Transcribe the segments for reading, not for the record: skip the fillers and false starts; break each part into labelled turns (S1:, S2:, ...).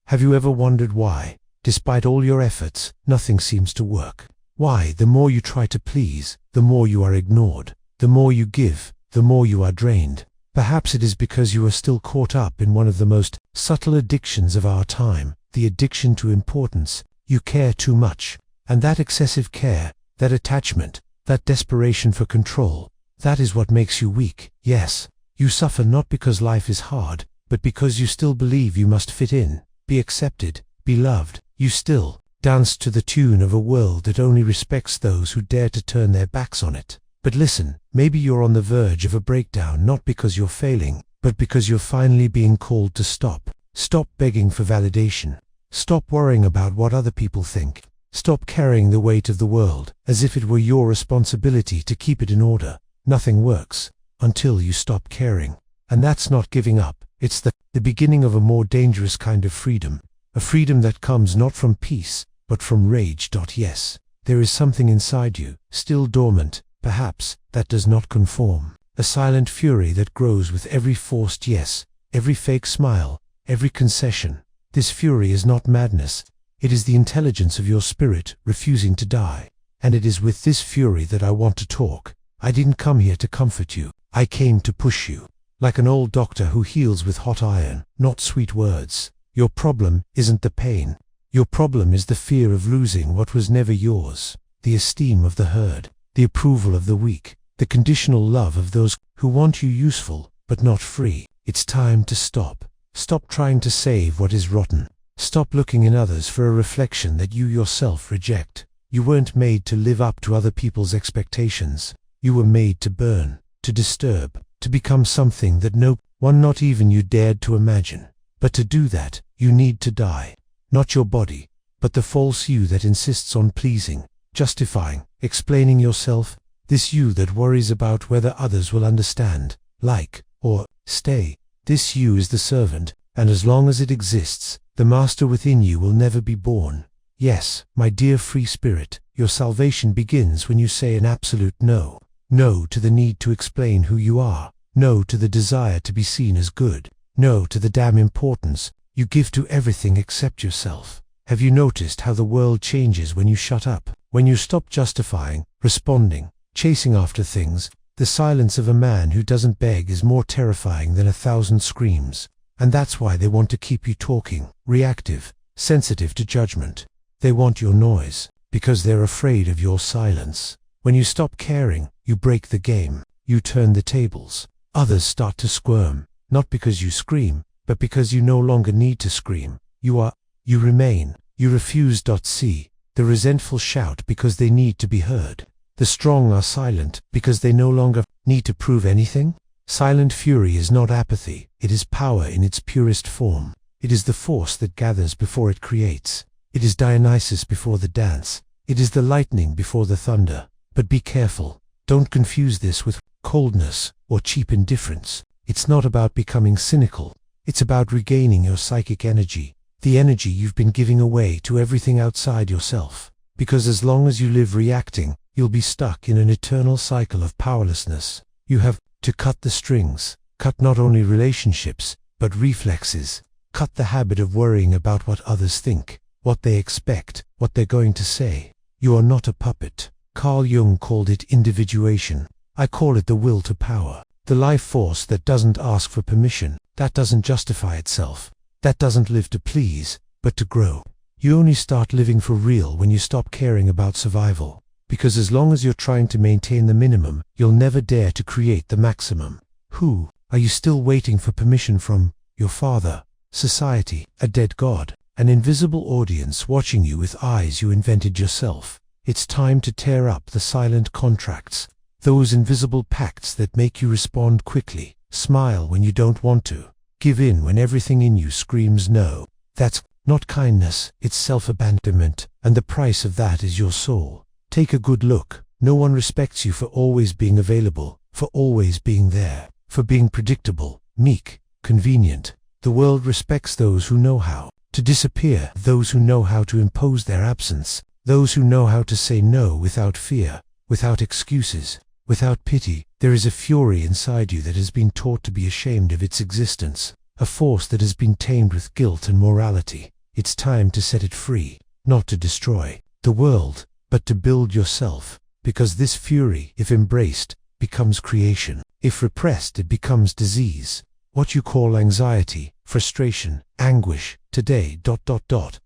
S1: Have you ever wondered why, despite all your efforts, nothing seems to work? Why, the more you try to please, the more you are ignored. The more you give, the more you are drained. Perhaps it is because you are still caught up in one of the most subtle addictions of our time, the addiction to importance. You care too much. And that excessive care, that attachment, that desperation for control, that is what makes you weak. Yes, you suffer not because life is hard, but because you still believe you must fit in, be accepted, be loved. You still dance to the tune of a world that only respects those who dare to turn their backs on it. But listen, maybe you're on the verge of a breakdown not because you're failing, but because you're finally being called to stop. Stop begging for validation. Stop worrying about what other people think. Stop carrying the weight of the world as if it were your responsibility to keep it in order. Nothing works until you stop caring. And that's not giving up. It's the beginning of a more dangerous kind of freedom. A freedom that comes not from peace, but from rage. Yes, there is something inside you, still dormant, perhaps, that does not conform. A silent fury that grows with every forced yes, every fake smile, every concession. This fury is not madness. It is the intelligence of your spirit refusing to die. And it is with this fury that I want to talk. I didn't come here to comfort you. I came to push you. Like an old doctor who heals with hot iron, not sweet words. Your problem isn't the pain. Your problem is the fear of losing what was never yours. The esteem of the herd. The approval of the weak. The conditional love of those who want you useful, but not free. It's time to stop. Stop trying to save what is rotten. Stop looking in others for a reflection that you yourself reject. You weren't made to live up to other people's expectations. You were made to burn, to disturb, to become something that no one, not even you, dared to imagine. But to do that, you need to die. Not your body, but the false you that insists on pleasing, justifying, explaining yourself. This you that worries about whether others will understand, like, or stay. This you is the servant, and as long as it exists, the master within you will never be born. Yes, my dear free spirit, your salvation begins when you say an absolute no. No to the need to explain who you are. No to the desire to be seen as good. No to the damn importance you give to everything except yourself. Have you noticed how the world changes when you shut up? When you stop justifying, responding, chasing after things? The silence of a man who doesn't beg is more terrifying than 1,000 screams. And that's why they want to keep you talking, reactive, sensitive to judgment. They want your noise, because they're afraid of your silence. When you stop caring, you break the game. You turn the tables. Others start to squirm, not because you scream, but because you no longer need to scream. You remain. You refuse. See, the resentful shout because they need to be heard. The strong are silent because they no longer need to prove anything. Silent fury is not apathy, it is power in its purest form. It is the force that gathers before it creates. It is Dionysus before the dance. It is the lightning before the thunder. But be careful, don't confuse this with coldness or cheap indifference. It's not about becoming cynical, it's about regaining your psychic energy, the energy you've been giving away to everything outside yourself. Because as long as you live reacting, you'll be stuck in an eternal cycle of powerlessness. You have to cut the strings, cut not only relationships, but reflexes. Cut the habit of worrying about what others think, what they expect, what they're going to say. You are not a puppet. Carl Jung called it individuation. I call it the will to power. The life force that doesn't ask for permission, that doesn't justify itself, that doesn't live to please, but to grow. You only start living for real when you stop caring about survival. Because as long as you're trying to maintain the minimum, you'll never dare to create the maximum. Who? Are you still waiting for permission from your father, society, a dead god, an invisible audience watching you with eyes you invented yourself? It's time to tear up the silent contracts, those invisible pacts that make you respond quickly, smile when you don't want to, give in when everything in you screams no. That's not kindness, it's self-abandonment, and the price of that is your soul. Take a good look. No one respects you for always being available, for always being there, for being predictable, meek, convenient. The world respects those who know how to disappear, those who know how to impose their absence, those who know how to say no without fear, without excuses, without pity. There is a fury inside you that has been taught to be ashamed of its existence, a force that has been tamed with guilt and morality. It's time to set it free, not to destroy the world, but to build yourself, because this fury, if embraced, becomes creation. If repressed, it becomes disease. What you call anxiety, frustration, anguish, today,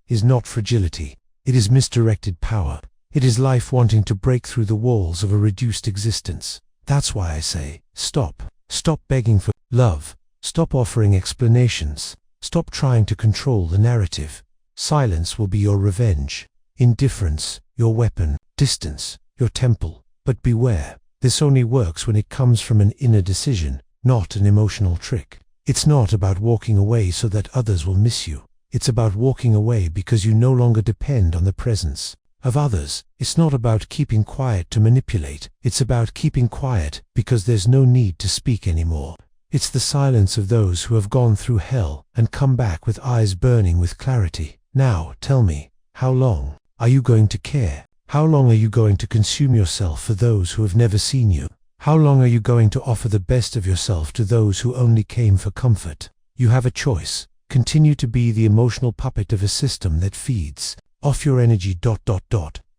S1: is not fragility. It is misdirected power. It is life wanting to break through the walls of a reduced existence. That's why I say, stop. Stop begging for love. Stop offering explanations. Stop trying to control the narrative. Silence will be your revenge. Indifference, your weapon. Distance, your temple. But beware, this only works when it comes from an inner decision, not an emotional trick. It's not about walking away so that others will miss you. It's about walking away because you no longer depend on the presence of others. It's not about keeping quiet to manipulate. It's about keeping quiet because there's no need to speak anymore. It's the silence of those who have gone through hell and come back with eyes burning with clarity. Now, tell me, how long are you going to care? How long are you going to consume yourself for those who have never seen you? How long are you going to offer the best of yourself to those who only came for comfort? You have a choice. Continue to be the emotional puppet of a system that feeds off your energy ...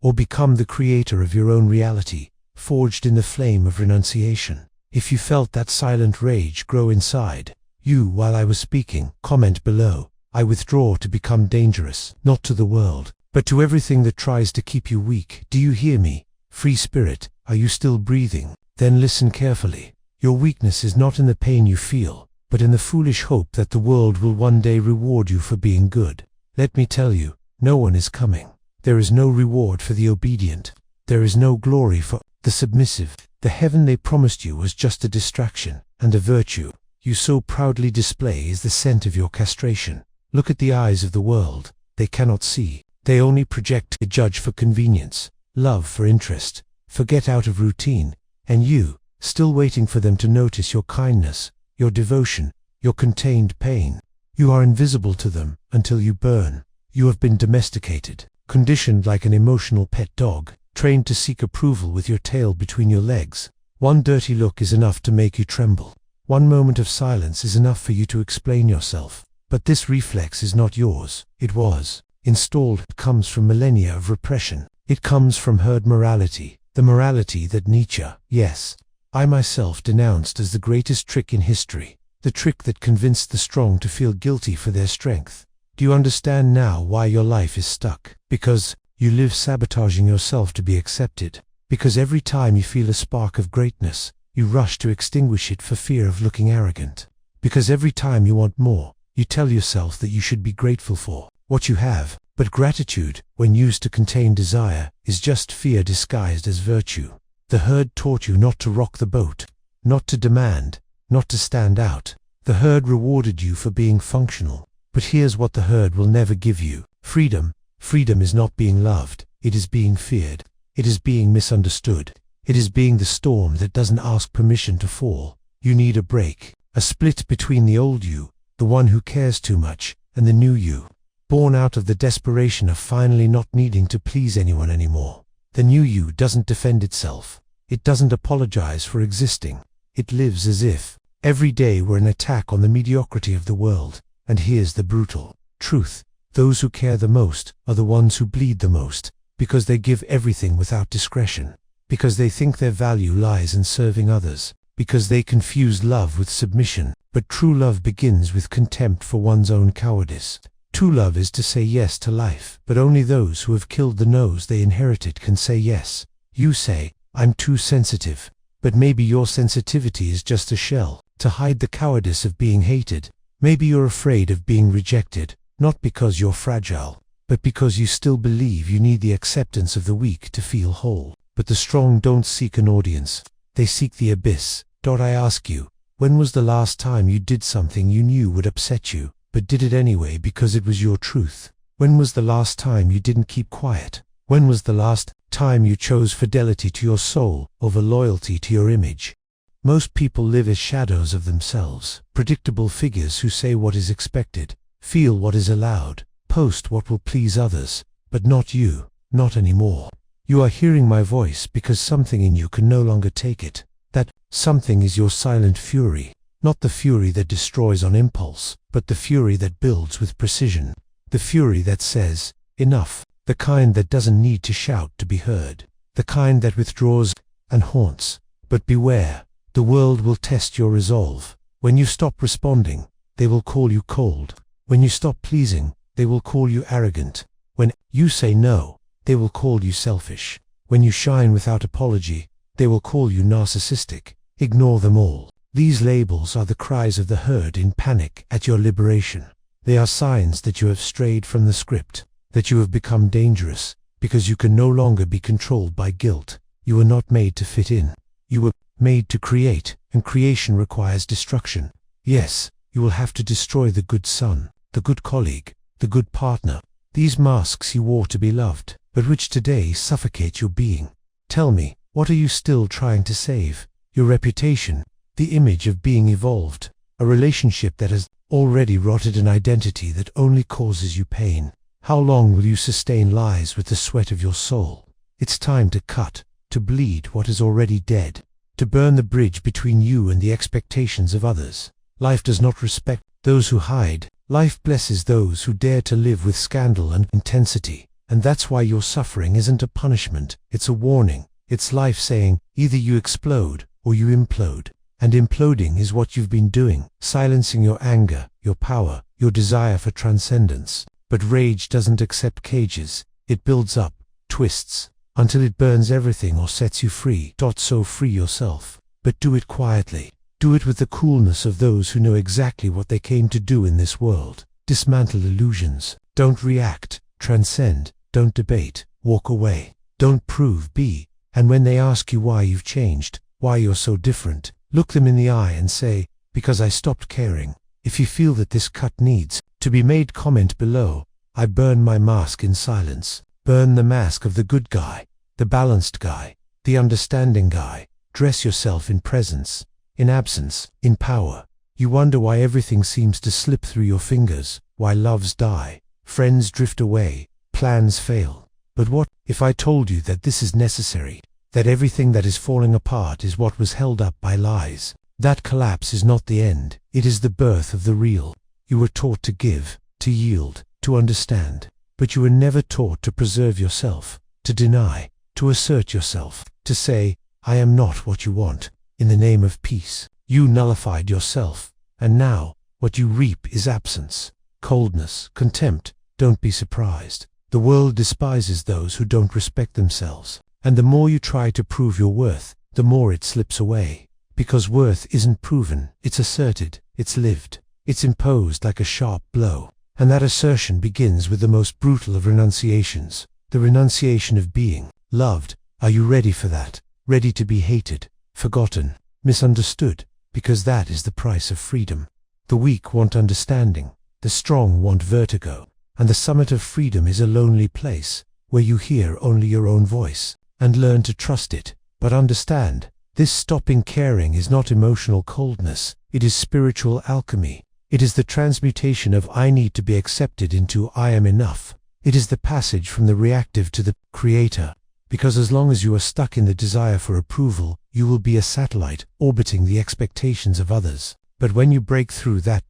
S1: or become the creator of your own reality, forged in the flame of renunciation. If you felt that silent rage grow inside you while I was speaking, comment below. I withdraw to become dangerous, not to the world, but to everything that tries to keep you weak. Do you hear me? Free spirit, are you still breathing? Then listen carefully. Your weakness is not in the pain you feel, but in the foolish hope that the world will one day reward you for being good. Let me tell you, no one is coming. There is no reward for the obedient. There is no glory for the submissive. The heaven they promised you was just a distraction, and a virtue you so proudly display is the scent of your castration. Look at the eyes of the world. They cannot see. They only project a judge for convenience, love for interest, forget out of routine, and you, still waiting for them to notice your kindness, your devotion, your contained pain. You are invisible to them until you burn. You have been domesticated, conditioned like an emotional pet dog, trained to seek approval with your tail between your legs. One dirty look is enough to make you tremble. One moment of silence is enough for you to explain yourself. But this reflex is not yours. It was installed. It comes from millennia of repression. It comes from herd morality, the morality that Nietzsche, yes, I myself denounced as the greatest trick in history, the trick that convinced the strong to feel guilty for their strength. Do you understand now why your life is stuck? Because you live sabotaging yourself to be accepted. Because every time you feel a spark of greatness, you rush to extinguish it for fear of looking arrogant. Because every time you want more, you tell yourself that you should be grateful for what you have. But gratitude, when used to contain desire, is just fear disguised as virtue. The herd taught you not to rock the boat, not to demand, not to stand out. The herd rewarded you for being functional. But here's what the herd will never give you. Freedom. Freedom is not being loved. It is being feared. It is being misunderstood. It is being the storm that doesn't ask permission to fall. You need a break. A split between the old you, the one who cares too much, and the new you, born out of the desperation of finally not needing to please anyone anymore. The new you doesn't defend itself. It doesn't apologize for existing. It lives as if every day were an attack on the mediocrity of the world. And here's the brutal truth. Those who care the most are the ones who bleed the most, because they give everything without discretion, because they think their value lies in serving others, because they confuse love with submission. But true love begins with contempt for one's own cowardice. True love is to say yes to life, but only those who have killed the no's they inherited can say yes. You say, I'm too sensitive, but maybe your sensitivity is just a shell to hide the cowardice of being hated. Maybe you're afraid of being rejected, not because you're fragile, but because you still believe you need the acceptance of the weak to feel whole. But the strong don't seek an audience, they seek the abyss. I ask you, when was the last time you did something you knew would upset you, but did it anyway because it was your truth? When was the last time you didn't keep quiet? When was the last time you chose fidelity to your soul over loyalty to your image? Most people live as shadows of themselves, predictable figures who say what is expected, feel what is allowed, post what will please others, but not you, not anymore. You are hearing my voice because something in you can no longer take it. That something is your silent fury, not the fury that destroys on impulse, but the fury that builds with precision. The fury that says, enough. The kind that doesn't need to shout to be heard. The kind that withdraws and haunts. But beware, the world will test your resolve. When you stop responding, they will call you cold. When you stop pleasing, they will call you arrogant. When you say no, they will call you selfish. When you shine without apology, they will call you narcissistic. Ignore them all. These labels are the cries of the herd in panic at your liberation. They are signs that you have strayed from the script, that you have become dangerous, because you can no longer be controlled by guilt. You were not made to fit in. You were made to create, and creation requires destruction. Yes, you will have to destroy the good son, the good colleague, the good partner, these masks you wore to be loved, but which today suffocate your being. Tell me, what are you still trying to save? Your reputation, the image of being evolved, a relationship that has already rotted, an identity that only causes you pain. How long will you sustain lies with the sweat of your soul? It's time to cut, to bleed what is already dead, to burn the bridge between you and the expectations of others. Life does not respect those who hide. Life blesses those who dare to live with scandal and intensity. And that's why your suffering isn't a punishment, it's a warning. It's life saying, either you explode or you implode. And imploding is what you've been doing, silencing your anger, your power, your desire for transcendence. But rage doesn't accept cages. It builds up, twists, until it burns everything or sets you free. So free yourself. But do it quietly. Do it with the coolness of those who know exactly what they came to do in this world. Dismantle illusions. Don't react. Transcend. Don't debate. Walk away. Don't prove, be. And when they ask you why you've changed, why you're so different, look them in the eye and say, because I stopped caring. If you feel that this cut needs to be made, comment below. I burn my mask in silence. Burn the mask of the good guy, the balanced guy, the understanding guy. Dress yourself in presence, in absence, in power. You wonder why everything seems to slip through your fingers, why loves die, friends drift away, plans fail. But what if I told you that this is necessary, that everything that is falling apart is what was held up by lies? That collapse is not the end, it is the birth of the real. You were taught to give, to yield, to understand, but you were never taught to preserve yourself, to deny, to assert yourself, to say, I am not what you want, in the name of peace. You nullified yourself, and now, what you reap is absence, coldness, contempt. Don't be surprised. The world despises those who don't respect themselves, and the more you try to prove your worth, the more it slips away. Because worth isn't proven, it's asserted, it's lived, it's imposed like a sharp blow. And that assertion begins with the most brutal of renunciations, the renunciation of being loved. Are you ready for that? Ready to be hated, forgotten, misunderstood? Because that is the price of freedom. The weak want understanding, the strong want vertigo, and the summit of freedom is a lonely place, where you hear only your own voice, and learn to trust it. But understand, this stopping caring is not emotional coldness, it is spiritual alchemy. It is the transmutation of I need to be accepted into I am enough. It is the passage from the reactive to the creator. Because as long as you are stuck in the desire for approval, you will be a satellite orbiting the expectations of others. But when you break through that ...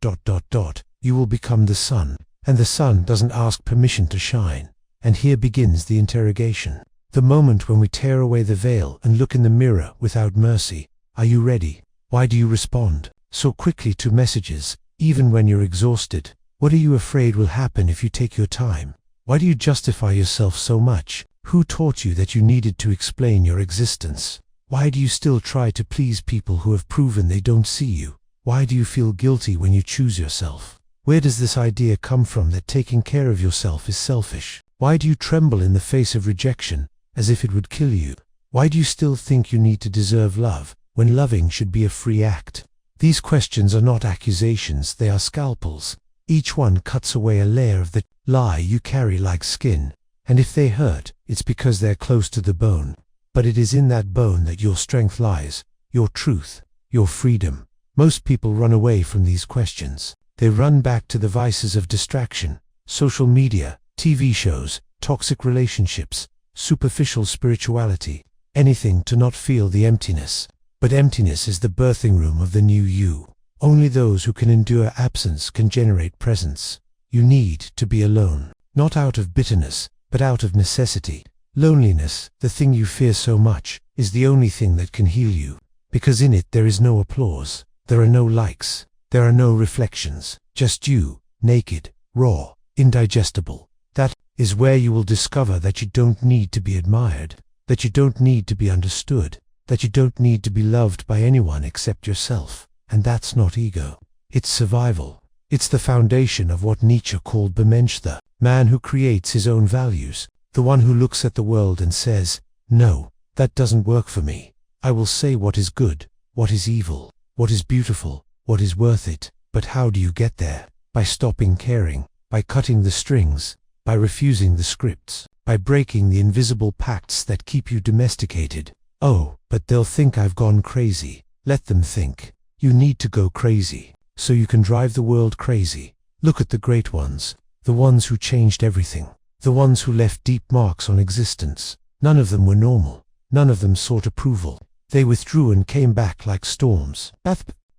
S1: you will become the sun. And the sun doesn't ask permission to shine. And here begins the interrogation. The moment when we tear away the veil and look in the mirror without mercy. Are you ready? Why do you respond so quickly to messages, even when you're exhausted? What are you afraid will happen if you take your time? Why do you justify yourself so much? Who taught you that you needed to explain your existence? Why do you still try to please people who have proven they don't see you? Why do you feel guilty when you choose yourself? Where does this idea come from that taking care of yourself is selfish? Why do you tremble in the face of rejection, as if it would kill you? Why do you still think you need to deserve love, when loving should be a free act? These questions are not accusations, they are scalpels. Each one cuts away a layer of the lie you carry like skin. And if they hurt, it's because they're close to the bone. But it is in that bone that your strength lies, your truth, your freedom. Most people run away from these questions. They run back to the vices of distraction, social media, TV shows, toxic relationships, superficial spirituality, anything to not feel the emptiness. But emptiness is the birthing room of the new you. Only those who can endure absence can generate presence. You need to be alone, not out of bitterness, but out of necessity. Loneliness, the thing you fear so much, is the only thing that can heal you, because in it there is no applause, there are no likes, there are no reflections, just you, naked, raw, indigestible. That is where you will discover that you don't need to be admired, that you don't need to be understood, that you don't need to be loved by anyone except yourself. And that's not ego. It's survival. It's the foundation of what Nietzsche called the Mensch, the man who creates his own values, the one who looks at the world and says, no, that doesn't work for me. I will say what is good, what is evil, what is beautiful, what is worth it. But how do you get there? By stopping caring, by cutting the strings, by refusing the scripts, by breaking the invisible pacts that keep you domesticated. Oh, but they'll think I've gone crazy. Let them think. You need to go crazy, so you can drive the world crazy. Look at the great ones, the ones who changed everything, the ones who left deep marks on existence. None of them were normal. None of them sought approval. They withdrew and came back like storms.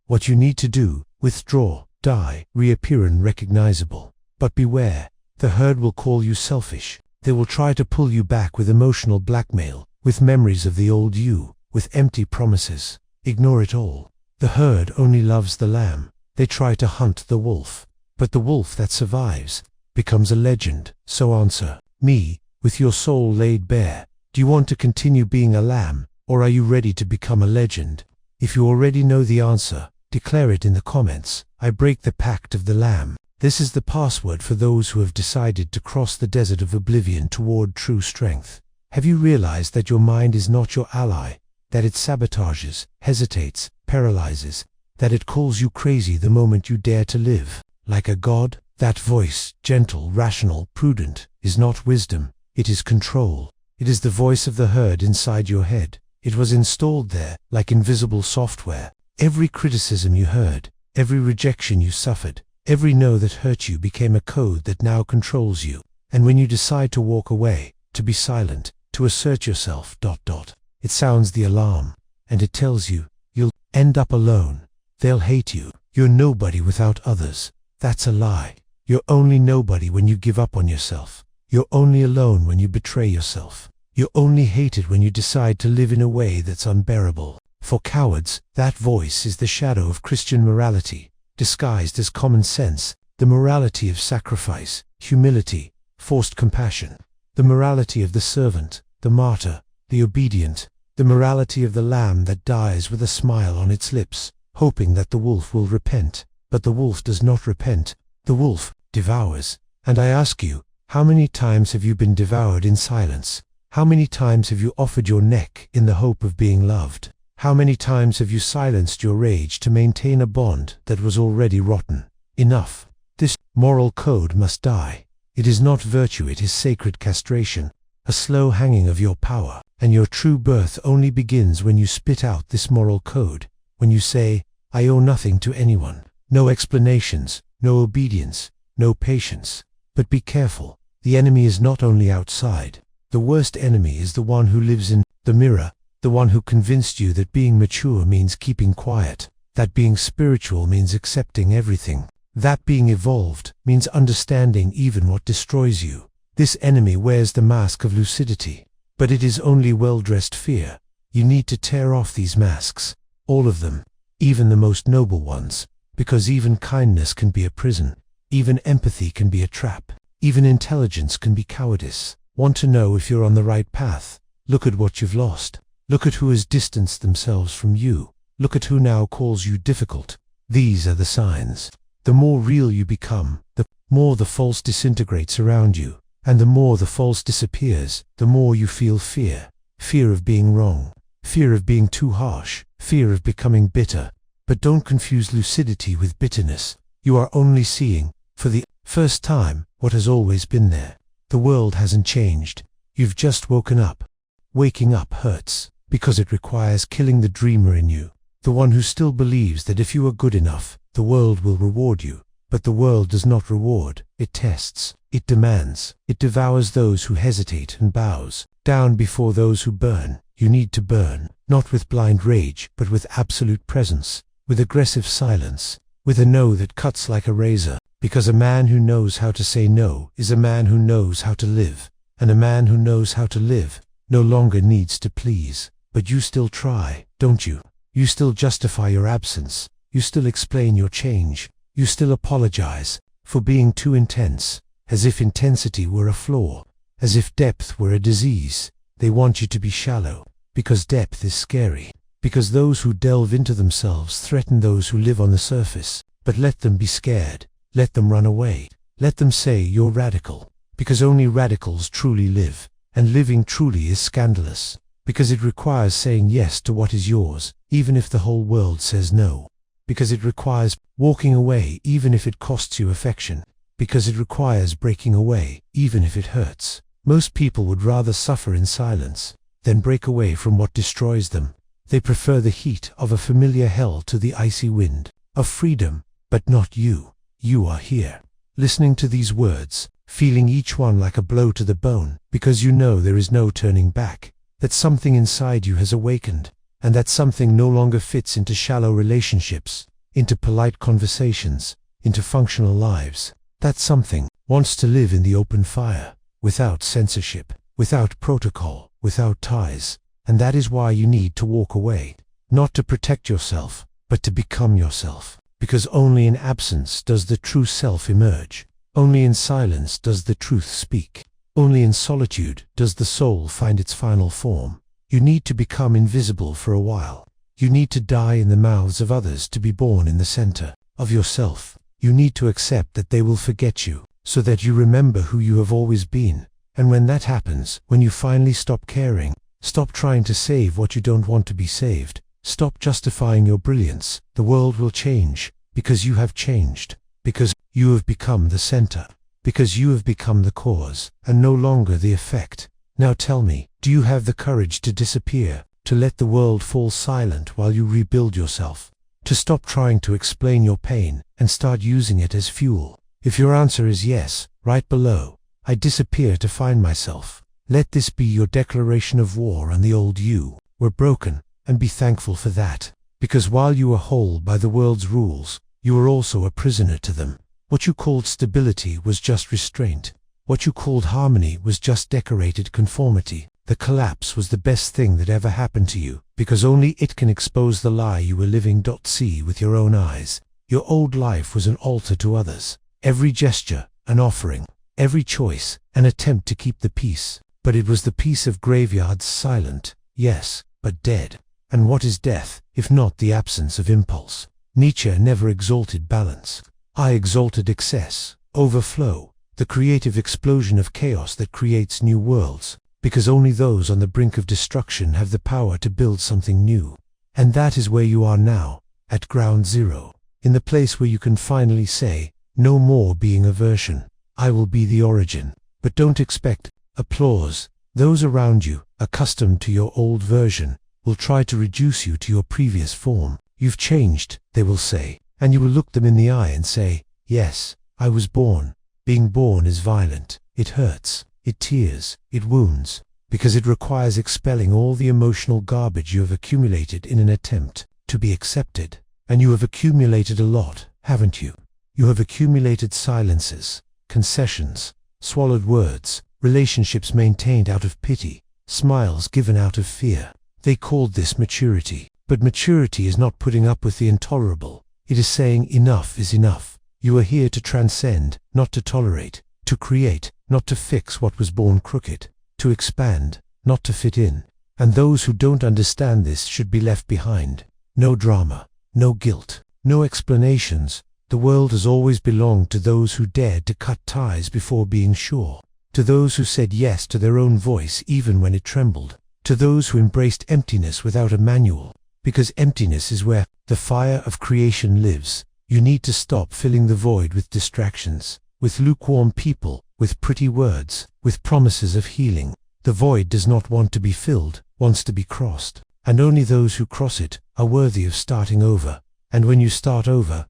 S1: What you need to do, withdraw, die, reappear unrecognizable. But beware, the herd will call you selfish. They will try to pull you back with emotional blackmail, with memories of the old you, with empty promises. Ignore it all. The herd only loves the lamb. They try to hunt the wolf. But the wolf that survives becomes a legend. So answer me, with your soul laid bare. Do you want to continue being a lamb, or are you ready to become a legend? If you already know the answer, declare it in the comments. I break the pact of the lamb. This is the password for those who have decided to cross the desert of oblivion toward true strength. Have you realized that your mind is not your ally, that it sabotages, hesitates, paralyzes, that it calls you crazy the moment you dare to live like a god? That voice, gentle, rational, prudent, is not wisdom, it is control. It is the voice of the herd inside your head. It was installed there, like invisible software. Every criticism you heard, every rejection you suffered, every no that hurt you became a code that now controls you. And when you decide to walk away, to be silent, to assert yourself, it sounds the alarm, and it tells you, you'll end up alone. They'll hate you. You're nobody without others. That's a lie. You're only nobody when you give up on yourself. You're only alone when you betray yourself. You're only hated when you decide to live in a way that's unbearable. For cowards, that voice is the shadow of Christian morality, disguised as common sense, the morality of sacrifice, humility, forced compassion, the morality of the servant, the martyr, the obedient, the morality of the lamb that dies with a smile on its lips, hoping that the wolf will repent. But the wolf does not repent. The wolf devours. And I ask you, how many times have you been devoured in silence? How many times have you offered your neck in the hope of being loved? How many times have you silenced your rage to maintain a bond that was already rotten? Enough. This moral code must die. It is not virtue, it is sacred castration, a slow hanging of your power. And your true birth only begins when you spit out this moral code, when you say, I owe nothing to anyone. No explanations, no obedience, no patience. But be careful, the enemy is not only outside. The worst enemy is the one who lives in the mirror, the one who convinced you that being mature means keeping quiet, that being spiritual means accepting everything, that being evolved means understanding even what destroys you. This enemy wears the mask of lucidity, but it is only well-dressed fear. You need to tear off these masks, all of them, even the most noble ones, because even kindness can be a prison, even empathy can be a trap, even intelligence can be cowardice. Want to know if you're on the right path? Look at what you've lost. Look at who has distanced themselves from you. Look at who now calls you difficult. These are the signs. The more real you become, the more the false disintegrates around you, and the more the false disappears, the more you feel fear. Fear of being wrong, fear of being too harsh, fear of becoming bitter. But don't confuse lucidity with bitterness. You are only seeing, for the first time, what has always been there. The world hasn't changed. You've just woken up. Waking up hurts, because it requires killing the dreamer in you, the one who still believes that if you are good enough, the world will reward you. But the world does not reward, it tests, it demands, it devours those who hesitate and bows down before those who burn. You need to burn, not with blind rage, but with absolute presence, with aggressive silence, with a no that cuts like a razor. Because a man who knows how to say no is a man who knows how to live, and a man who knows how to live no longer needs to please. But you still try, don't you? You still justify your absence, you still explain your change, you still apologize for being too intense, as if intensity were a flaw, as if depth were a disease. They want you to be shallow, because depth is scary, because those who delve into themselves threaten those who live on the surface. But let them be scared, let them run away, let them say you're radical, because only radicals truly live, and living truly is scandalous, because it requires saying yes to what is yours, even if the whole world says no, because it requires walking away even if it costs you affection, because it requires breaking away even if it hurts. Most people would rather suffer in silence than break away from what destroys them. They prefer the heat of a familiar hell to the icy wind of freedom, but not you. You are here, listening to these words, feeling each one like a blow to the bone, because you know there is no turning back, that something inside you has awakened, and that something no longer fits into shallow relationships, into polite conversations, into functional lives. That something wants to live in the open fire, without censorship, without protocol, without ties. And that is why you need to walk away, not to protect yourself, but to become yourself. Because only in absence does the true self emerge. Only in silence does the truth speak. Only in solitude does the soul find its final form. You need to become invisible for a while. You need to die in the mouths of others to be born in the center of yourself. You need to accept that they will forget you, so that you remember who you have always been. And when that happens, when you finally stop caring, stop trying to save what you don't want to be saved, stop justifying your brilliance, the world will change, because you have changed, because you have become the center, because you have become the cause, and no longer the effect. Now tell me, do you have the courage to disappear, to let the world fall silent while you rebuild yourself, to stop trying to explain your pain and start using it as fuel? If your answer is yes, write below, I disappear to find myself. Let this be your declaration of war on the old you. We're broken, and be thankful for that, because while you are whole by the world's rules, you are also a prisoner to them. What you called stability was just restraint. What you called harmony was just decorated conformity. The collapse was the best thing that ever happened to you, because only it can expose the lie you were living. See with your own eyes. Your old life was an altar to others. Every gesture, an offering. Every choice, an attempt to keep the peace. But it was the peace of graveyards, silent, yes, but dead. And what is death, if not the absence of impulse? Nietzsche never exalted balance. I exalted excess, overflow, the creative explosion of chaos that creates new worlds, because only those on the brink of destruction have the power to build something new. And that is where you are now, at ground zero, in the place where you can finally say, no more being a version. I will be the origin. But don't expect applause. Those around you, accustomed to your old version, will try to reduce you to your previous form. You've changed, they will say, and you will look them in the eye and say, yes, I was born. Being born is violent. It hurts, it tears, it wounds, because it requires expelling all the emotional garbage you have accumulated in an attempt to be accepted. And you have accumulated a lot, haven't you? You have accumulated silences, concessions, swallowed words, relationships maintained out of pity, smiles given out of fear. They called this maturity. But maturity is not putting up with the intolerable. It is saying enough is enough. You are here to transcend, not to tolerate, to create, not to fix what was born crooked, to expand, not to fit in. And those who don't understand this should be left behind. No drama, no guilt, no explanations. The world has always belonged to those who dared to cut ties before being sure, to those who said yes to their own voice even when it trembled, to those who embraced emptiness without a manual, because emptiness is where the fire of creation lives. You need to stop filling the void with distractions, with lukewarm people, with pretty words, with promises of healing. The void does not want to be filled, wants to be crossed, and only those who cross it are worthy of starting over. And when you start over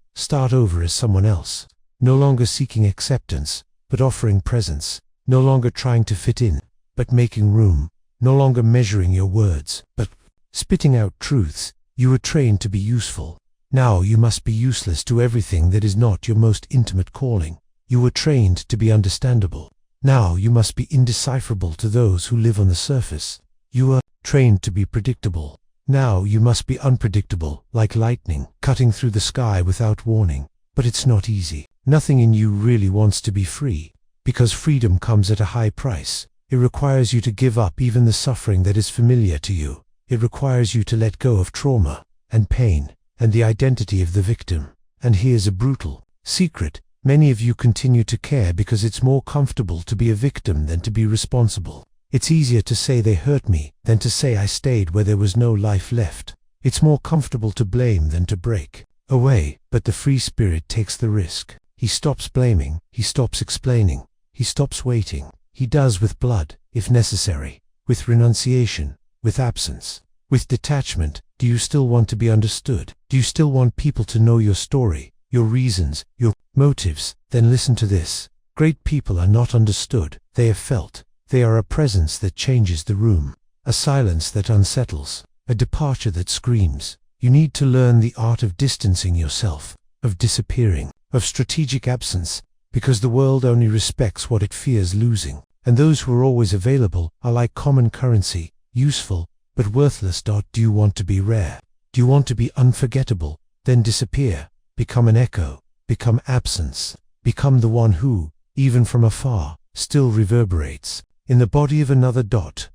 S1: as someone else, no longer seeking acceptance, but offering presence, no longer trying to fit in, but making room, no longer measuring your words, but spitting out truths. You were trained to be useful, Now you must be useless to everything that is not your most intimate calling. You were trained to be understandable. Now you must be indecipherable to those who live on the surface. You were trained to be predictable. Now you must be unpredictable, like lightning, cutting through the sky without warning. But it's not easy. Nothing in you really wants to be free, because freedom comes at a high price. It requires you to give up even the suffering that is familiar to you. It requires you to let go of trauma and pain and the identity of the victim. And here's a brutal secret. Many of you continue to care because it's more comfortable to be a victim than to be responsible. It's easier to say they hurt me than to say I stayed where there was no life left. It's more comfortable to blame than to break away, but the free spirit takes the risk. He stops blaming, he stops explaining, he stops waiting. He does with blood, if necessary, with renunciation, with absence, with detachment. Do you still want to be understood? Do you still want people to know your story, your reasons, your motives? Then listen to this. Great people are not understood, they are felt. They are a presence that changes the room, a silence that unsettles, a departure that screams. You need to learn the art of distancing yourself, of disappearing, of strategic absence, because the world only respects what it fears losing. And those who are always available are like common currency, useful, but worthless. Do you want to be rare? Do you want to be unforgettable? Then disappear, become an echo, become absence, become the one who, even from afar, still reverberates in the body of another.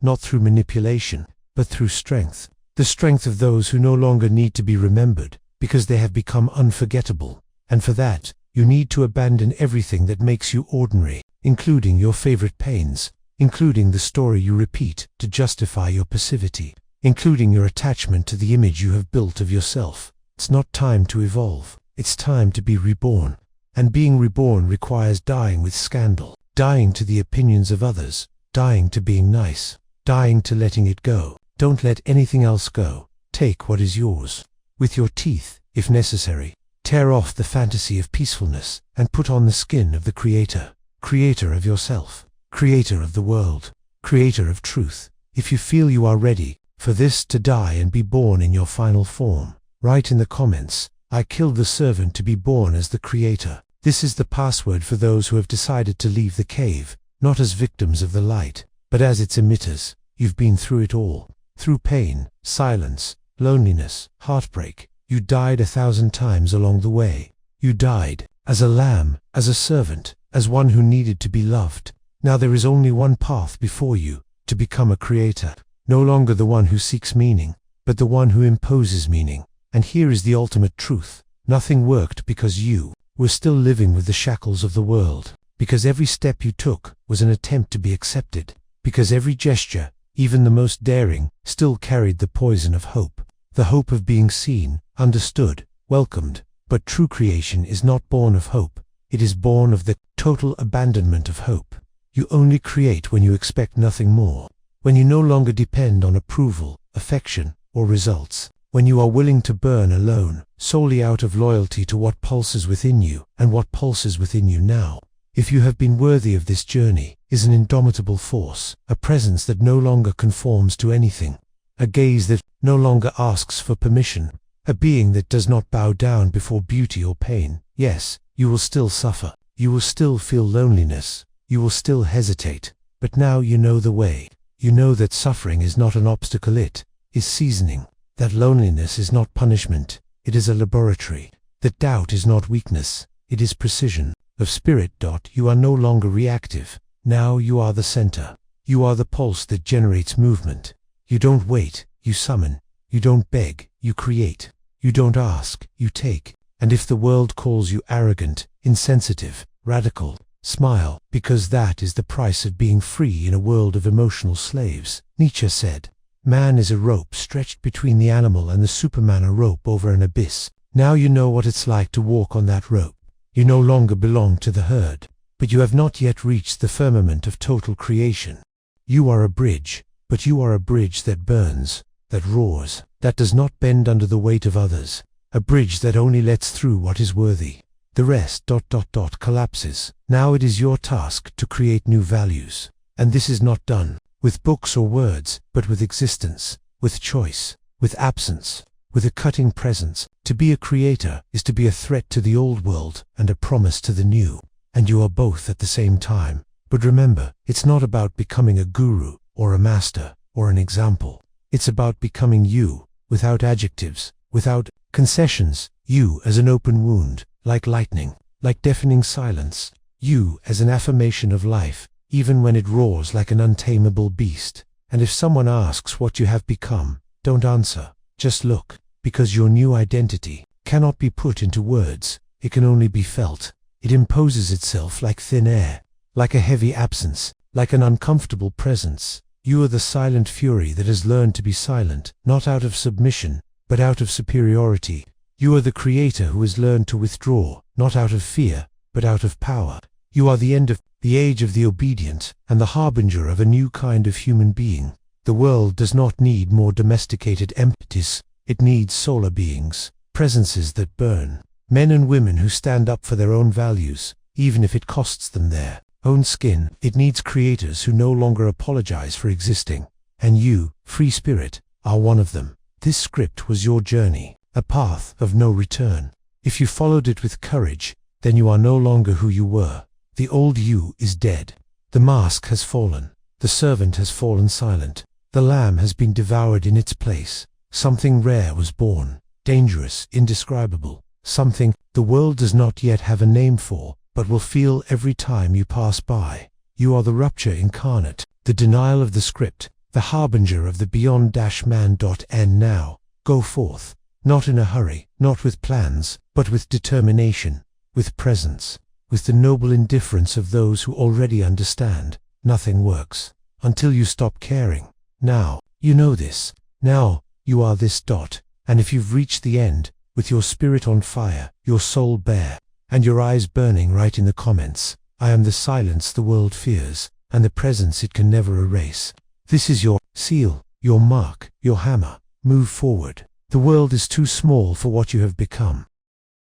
S1: Not through manipulation, but through strength. The strength of those who no longer need to be remembered, because they have become unforgettable. And for that, you need to abandon everything that makes you ordinary, including your favorite pains, including the story you repeat to justify your passivity, including your attachment to the image you have built of yourself. It's not time to evolve, it's time to be reborn. And being reborn requires dying with scandal, dying to the opinions of others, dying to being nice, dying to letting it go. Don't let anything else go. Take what is yours. With your teeth, if necessary. Tear off the fantasy of peacefulness and put on the skin of the Creator. Creator of yourself. Creator of the world. Creator of truth. If you feel you are ready for this, to die and be born in your final form, write in the comments, I killed the servant to be born as the Creator. This is the password for those who have decided to leave the cave, not as victims of the light, but as its emitters. You've been through it all. Through pain, silence, loneliness, heartbreak. You died 1,000 times along the way. You died as a lamb, as a servant, as one who needed to be loved. Now there is only one path before you, to become a creator. No longer the one who seeks meaning, but the one who imposes meaning. And here is the ultimate truth. Nothing worked because you were still living with the shackles of the world. Because every step you took was an attempt to be accepted. Because every gesture, even the most daring, still carried the poison of hope. The hope of being seen, understood, welcomed. But true creation is not born of hope. It is born of the total abandonment of hope. You only create when you expect nothing more. When you no longer depend on approval, affection, or results. When you are willing to burn alone, solely out of loyalty to what pulses within you, and what pulses within you now. If you have been worthy of this journey, is an indomitable force, a presence that no longer conforms to anything, a gaze that no longer asks for permission, a being that does not bow down before beauty or pain. Yes, you will still suffer, you will still feel loneliness, you will still hesitate, but now you know the way. You know that suffering is not an obstacle, it is seasoning. That loneliness is not punishment, it is a laboratory. That doubt is not weakness, it is precision of spirit. You are no longer reactive, now you are the center. You are the pulse that generates movement. You don't wait, you summon. You don't beg, you create. You don't ask, you take. And if the world calls you arrogant, insensitive, radical, smile, because that is the price of being free in a world of emotional slaves. Nietzsche said, man is a rope stretched between the animal and the Superman, a rope over an abyss. Now you know what it's like to walk on that rope. You no longer belong to the herd, but you have not yet reached the firmament of total creation. You are a bridge, but you are a bridge that burns, that roars, that does not bend under the weight of others, a bridge that only lets through what is worthy. The rest collapses. Now it is your task to create new values. And this is not done with books or words, but with existence, with choice, with absence, with a cutting presence. To be a creator is to be a threat to the old world and a promise to the new, and you are both at the same time. But remember, it's not about becoming a guru or a master or an example. It's about becoming you, without adjectives, without concessions, you as an open wound, like lightning, like deafening silence, you as an affirmation of life, even when it roars like an untamable beast. And if someone asks what you have become, don't answer, just look, because your new identity cannot be put into words, it can only be felt. It imposes itself like thin air, like a heavy absence, like an uncomfortable presence. You are the silent fury that has learned to be silent, not out of submission, but out of superiority. You are the creator who has learned to withdraw, not out of fear, but out of power. You are the end of the age of the obedient, and the harbinger of a new kind of human being. The world does not need more domesticated entities, it needs solar beings, presences that burn, men and women who stand up for their own values, even if it costs them their own skin. It needs creators who no longer apologize for existing, and you, free spirit, are one of them. This script was your journey, a path of no return. If you followed it with courage, then you are no longer who you were. The old you is dead. The mask has fallen. The servant has fallen silent. The lamb has been devoured in its place. Something rare was born, dangerous, indescribable, something the world does not yet have a name for, but will feel every time you pass by. You are the rupture incarnate, the denial of the script, the harbinger of the beyond-man. Now, go forth, not in a hurry, not with plans, but with determination, with presence, with the noble indifference of those who already understand. Nothing works until you stop caring. Now, you know this. Now, you are this dot, and if you've reached the end, with your spirit on fire, your soul bare, and your eyes burning, write in the comments, I am the silence the world fears, and the presence it can never erase. This is your seal, your mark, your hammer. Move forward. The world is too small for what you have become.